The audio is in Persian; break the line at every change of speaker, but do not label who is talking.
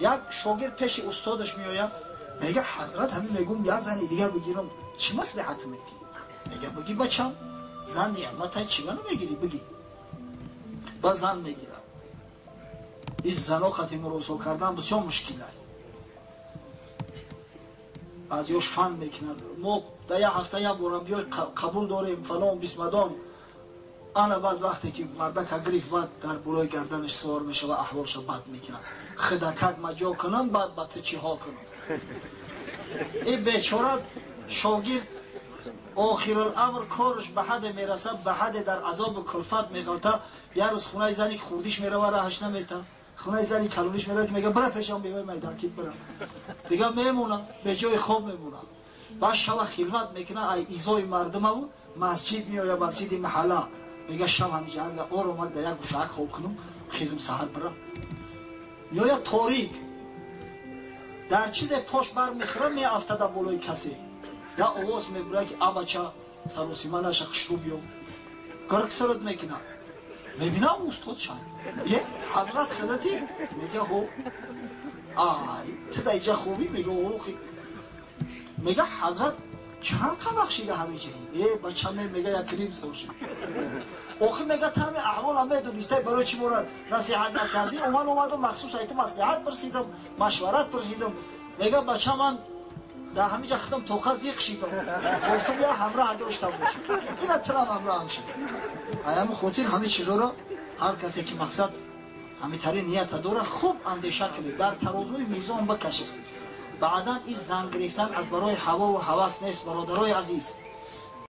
یک شاگرد پیش استادش میآید میگه حضرت همین میگم یار زنی دیگه بگیرم چی مصلحت میگی؟ میگه بگی بچم زن نعمت چی منو میگیری بگی. با زن میگیرم. این زنها ختم رسول کردن بسیار مشکله. بعضیاش فهم میکنن ما در یک هفته یک بار بیای قبول داریم فلان بیسمدام. انا بعد وقتی که مردک گریف بعد در بالای گردنش سوار میشه و احوالش بد میکنن خدکت مجا کنن بعد با تو چی ها کنن. این بیچاره شاگرد آخر الامر کارش به حد میرسه به حد در عذاب کلفت میغلطه. یه روز خونه زنی که خوردیش میره و راهش نمیته خونه زنی کلونیش میره که میگه برای پیشم بیوی میداکید برم دیگه میمونه به جای خواب میمونه. بعد شب خلوت میکنه ای ایزای مردم او مسجد میآید مسجد محله میگه شب همینجا اور اومد در یک گوشه خواب کنم خیزم سحر برم. یا یا تاریک در چیز پاش بر میخوره میافته در بالای کسی یا آواز میبره که آبچه سر و سیمه نشه خشرو بیام گرگ سرت میکنه میبینم استاد شاید یه حضرت خدتی میگه هو آی تو در اینجا خوبی میگه او میگه حضرت چند تا بخشیده همه جایی یه بچه میگه یک کریم سوشی آخه میگه تمام احوال هم میدونسته برای چی مورد نصیحت نکردی اومدم مخصوص ایت مصلحت پرسیدم مشورت پرسیدم. میگه بچه من در همینجا خودم توخه زیق شیدم خواستم یا همراه داشته باشم این ترام همراه هم شد. ایام خاطر همین چیزا رو هر کسی که مقصد همین طری نیت داره خوب اندیشه کنه در ترازوی میزان بکشه. بعدا این زن گرفتن از برای هوا و هوس نیست برادرای عزیز.